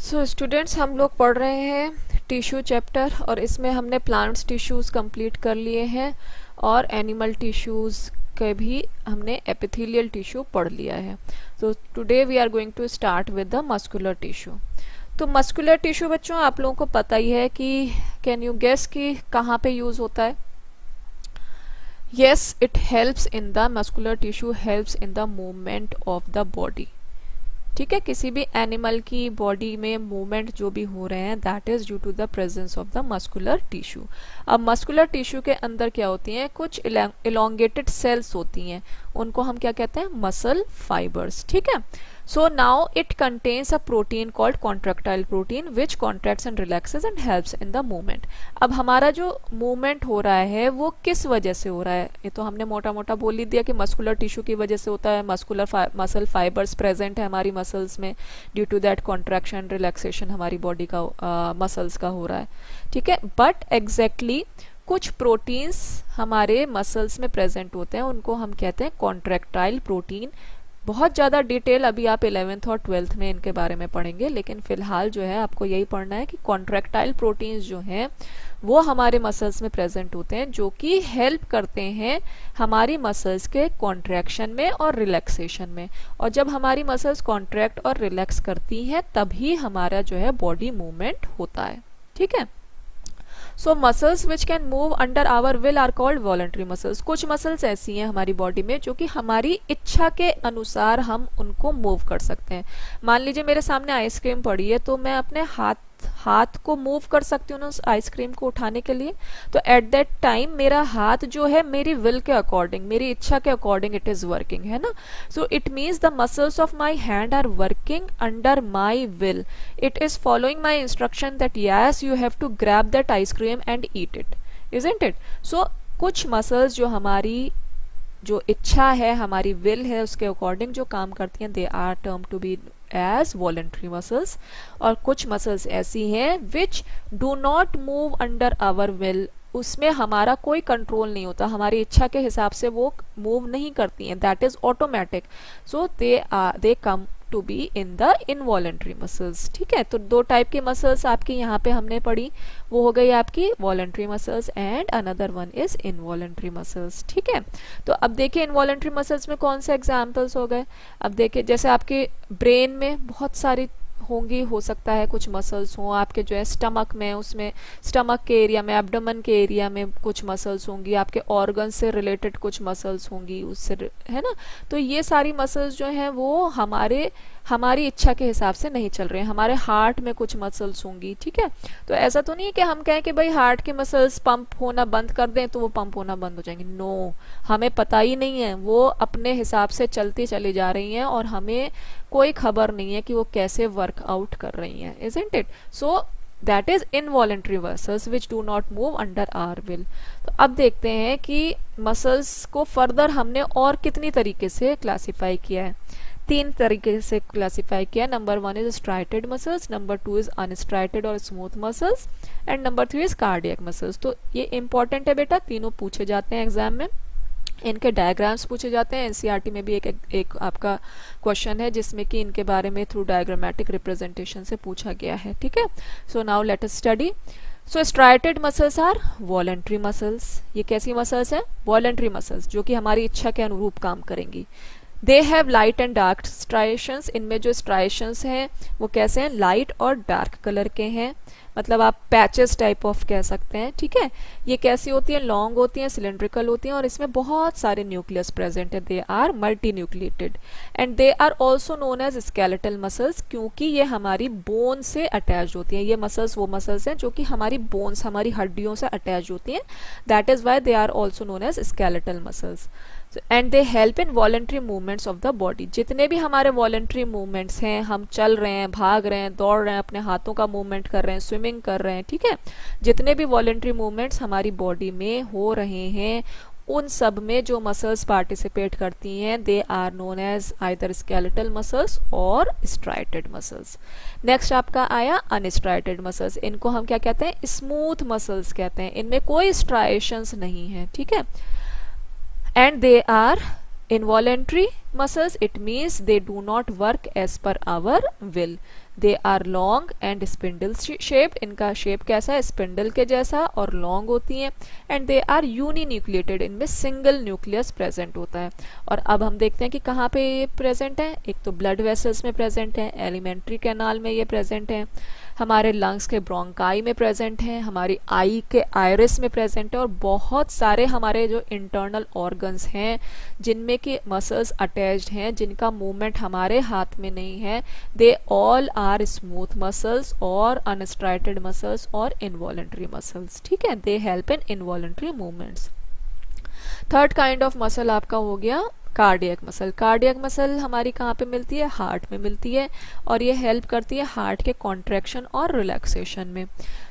So students, हम लोग पढ़ रहे हैं टिश्यू चैप्टर और इसमें हमने प्लांट्स टिश्यूज़ कंप्लीट कर लिए हैं और एनिमल टिश्यूज़ के भी हमने एपिथेलियल टिश्यू पढ़ लिया है। तो today we are going to start with the muscular tissue. तो मस्कुलर टिश्यू बच्चों आप लोगों को पता ही है कि कैन यू गेस कि कहाँ पे यूज़ होता है? yes, it helps in the muscular tissue helps in the movement of the body। ठीक है, किसी भी एनिमल की बॉडी में मूवमेंट जो भी हो रहे हैं that is due to the presence of the muscular tissue. अब मस्कुलर टिश्यू के अंदर क्या होती हैं? कुछ इलोंगेटेड सेल्स होती हैं, उनको हम क्या कहते हैं? Muscle fibres. ठीक है, so now it contains a protein called contractile protein which contracts and relaxes and helps in the movement. अब हमारा जो मूवमेंट हो रहा है वो किस वजह से हो रहा है? ये तो हमने मोटा मोटा बोल ही दिया कि मस्कुलर टिश्यू की वजह से होता है। मसल फाइबर्स प्रेजेंट है हमारी मसल्स में, due to that contraction relaxation हमारी बॉडी का मसल्स का हो रहा है। ठीक है, बट एग्जैक्टली कुछ प्रोटीन्स हमारे मसल्स में प्रेजेंट होते हैं, उनको हम कहते हैं कॉन्ट्रैक्टाइल प्रोटीन। बहुत ज़्यादा डिटेल अभी आप 11th और 12th में इनके बारे में पढ़ेंगे, लेकिन फिलहाल जो है आपको यही पढ़ना है कि कॉन्ट्रैक्टाइल प्रोटीन्स जो हैं वो हमारे मसल्स में प्रेजेंट होते हैं, जो कि हेल्प करते हैं हमारी मसल्स के कॉन्ट्रैक्शन में और रिलैक्सेशन में। और जब हमारी मसल्स कॉन्ट्रैक्ट और रिलैक्स करती हैं तभी हमारा जो है बॉडी मूवमेंट होता है। ठीक है, so muscles which can move under our will are called voluntary muscles. कुछ मसल्स ऐसी हैं हमारी बॉडी में जो कि हमारी इच्छा के अनुसार हम उनको मूव कर सकते हैं। मान लीजिए मेरे सामने आइसक्रीम पड़ी है तो मैं अपने हाथ को मूव कर सकती हूँ उस आइसक्रीम को उठाने के लिए। तो एट दैट टाइम मेरा हाथ जो है मेरी विल के अकॉर्डिंग, मेरी इच्छा के अकॉर्डिंग इट इज वर्किंग, है ना। So it means the muscles of my hand are working under my will. It is following my instruction that yes you have to grab that ice cream and eat it, isn't it. So कुछ muscles जो हमारी जो इच्छा है, हमारी will है, उसके according जो काम करती हैं, they are term to be as voluntary muscles. और कुछ मसल्स ऐसी हैं which do not move under our will, उसमें हमारा कोई कंट्रोल नहीं होता, हमारी इच्छा के हिसाब से वो मूव नहीं करती हैं, that is automatic. So they come to be in the involuntary muscles. ठीक है, तो दो टाइप के मसल्स आपकी यहाँ पे हमने पढ़ी, वो हो गई आपकी voluntary muscles and another one is involuntary muscles. ठीक है, तो अब देखिए इनवॉलंटरी मसल्स में कौन से एग्जाम्पल्स हो गए। अब देखिए जैसे आपके ब्रेन में बहुत सारी होंगी, हो सकता है कुछ मसल्स हों आपके जो है स्टमक में, उसमें स्टमक के एरिया में, एब्डोमेन के एरिया में कुछ मसल्स होंगी, आपके ऑर्गन से रिलेटेड कुछ मसल्स होंगी उससे, है ना। तो ये सारी मसल्स जो हैं वो हमारी इच्छा के हिसाब से नहीं चल रहे हैं। हमारे हार्ट में कुछ मसल्स होंगी। ठीक है, तो ऐसा तो नहीं है कि हम कहें कि भाई हार्ट के मसल्स पंप होना बंद कर दें तो वो पंप होना बंद हो जाएंगे। नो, हमें पता ही नहीं है, वो अपने हिसाब से चलती चली जा रही हैं और हमें कोई खबर नहीं है कि वो कैसे वर्कआउट कर रही हैं, isn't it. So that is involuntary muscles which do not move under our will. तो अब देखते हैं कि मसल्स को फर्दर हमने और कितनी तरीके से क्लासिफाई किया है। 3 तरीके से क्लासिफाई किया। Number 1 is striated muscles, number 2 is unstriated और smooth muscles and number 3 is cardiac muscles. तो ये इंपॉर्टेंट है बेटा, तीनों पूछे जाते हैं एग्जाम में, इनके डायग्राम्स पूछे जाते हैं। एनसीईआरटी में भी एक आपका क्वेश्चन है जिसमें कि इनके बारे में थ्रू डायग्रामेटिक रिप्रेजेंटेशन से पूछा गया है। ठीक है, so now let us study. So striated muscles are voluntary muscles. ये कैसी मसल्स हैं? वॉलंटरी मसल्स, जो कि हमारी इच्छा के अनुरूप काम करेंगी। They have light and dark striations. इनमें जो स्ट्राइशंस हैं वो कैसे हैं? लाइट और डार्क कलर के हैं, मतलब आप पैचेस टाइप ऑफ कह सकते हैं। ठीक है, ये कैसी होती है? लॉन्ग होती हैं, सिलेंड्रिकल होती हैं और इसमें बहुत सारे न्यूक्लियस प्रेजेंट है। They are multinucleated and they are also known as skeletal muscles, क्योंकि ये हमारी बोन से अटैच होती हैं। ये मसल्स वो मसल्स हैं जो कि हमारी बोन्स, हमारी हड्डियों से अटैच होती हैं, that is why they are also known as skeletal muscles and they help in voluntary movements of the body. जितने भी हमारे वॉलंटरी मूवमेंट्स हैं, हम चल रहे हैं, भाग रहे हैं, दौड़ रहे हैं, अपने हाथों का मूवमेंट कर रहे हैं, स्विमिंग कर रहे हैं, ठीक है, जितने भी वॉलंटरी मूवमेंट्स हमारी बॉडी में हो रहे हैं उन सब में जो मसल्स पार्टिसिपेट करती हैं they are known as either skeletal muscles और स्ट्राइटेड मसल्स। नेक्स्ट आपका आया अनस्ट्राइटेड मसल्स। इनको हम क्या कहते हैं? स्मूथ मसल्स कहते हैं। इनमें कोई स्ट्राइशंस नहीं है। ठीक है, and they are involuntary muscles, it means they do not work as per our will. They are long and spindle shaped, इनका शेप कैसा है, स्पिंडल के जैसा और लॉन्ग होती हैं. एंड दे आर यूनिन्यूक्लिएटेड, इनमें सिंगल न्यूक्लियस प्रेजेंट होता है. और अब हम देखते हैं कि कहाँ पे ये प्रेजेंट है. एक तो ब्लड वेसल्स में प्रेजेंट है, एलिमेंट्री कैनाल में ये प्रेजेंट है, हमारे लंग्स के ब्रोंकाई में प्रेजेंट है, हमारी आई के आयरिस में प्रेजेंट है, और बहुत सारे हमारे जो इंटरनल ऑर्गन्स हैं जिनमें कि मसल्स अटैच्ड हैं, जिनका मूवमेंट हमारे हाथ में नहीं है. They all are smooth muscles और अनस्ट्राइटेड मसल्स और इनवॉलेंट्री मसल्स. ठीक है, they help in involuntary movements. Third kind of muscle आपका हो गया कार्डियक मसल. कार्डियक मसल हमारी कहाँ पे मिलती है, हार्ट में मिलती है, और ये हेल्प करती है हार्ट के कॉन्ट्रैक्शन और रिलैक्सेशन में.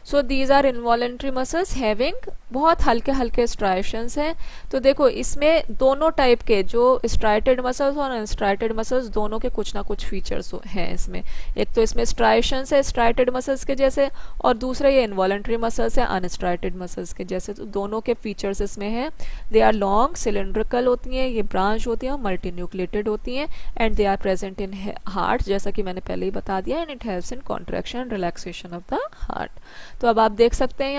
So these are involuntary muscles having बहुत हल्के हल्के स्ट्राइशंस हैं. तो देखो इसमें दोनों टाइप के जो स्ट्राइटेड मसल्स और अनस्ट्राइटेड मसल्स दोनों के कुछ ना कुछ फीचर्स हैं इसमें. एक तो इसमें स्ट्राइशंस है स्ट्राइटेड मसल्स के जैसे, और दूसरा ये इनवॉलेंट्री मसल्स है अनस्ट्राइटेड मसल्स के जैसे. तो दोनों के फीचर्स इसमें हैं. दे आर लॉन्ग सिलेंड्रिकल होती हैं, ये ब्रांच होती हैं, मल्टी न्यूक्लिएटेड होती हैं, and they are present in heart जैसा कि मैंने पहले ही बता दिया. And it helps in contraction and relaxation of the heart. तो अब आप देख सकते हैं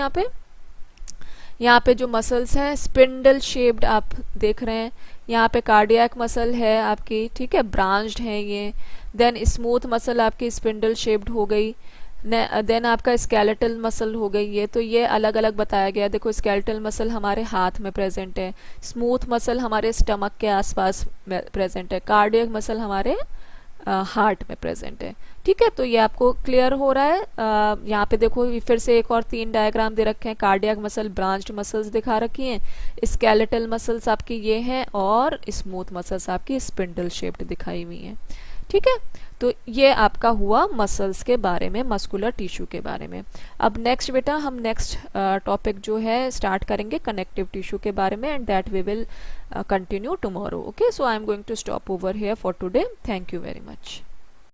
यहाँ पे जो मसल्स हैं स्पिंडल शेप्ड आप देख रहे हैं. यहाँ पे कार्डियक मसल है आपकी, ठीक है, ब्रांच्ड है ये. देन स्मूथ मसल आपकी स्पिंडल शेप्ड हो गई. देन आपका स्केलेटल मसल हो गई ये. तो ये अलग अलग बताया गया. देखो स्केलेटल मसल हमारे हाथ में प्रेजेंट है, स्मूथ मसल हमारे स्टमक के आसपास प्रेजेंट है, कार्डियक मसल हमारे हार्ट में प्रेजेंट है. ठीक है, तो ये आपको क्लियर हो रहा है. यहाँ पे देखो फिर से एक और 3 डायग्राम दे रखे हैं. कार्डियक मसल ब्रांच्ड मसल्स दिखा रखी हैं, स्केलेटल मसल्स आपकी ये हैं, और स्मूथ मसल्स आपकी स्पिंडल शेप्ड दिखाई हुई हैं. ठीक है, तो ये आपका हुआ मसल्स के बारे में, मस्कुलर टिश्यू के बारे में. अब नेक्स्ट बेटा हम नेक्स्ट टॉपिक जो है स्टार्ट करेंगे कनेक्टिव टिश्यू के बारे में, and that we will continue tomorrow. Okay, so I am going to stop over here for today. Thank you very much.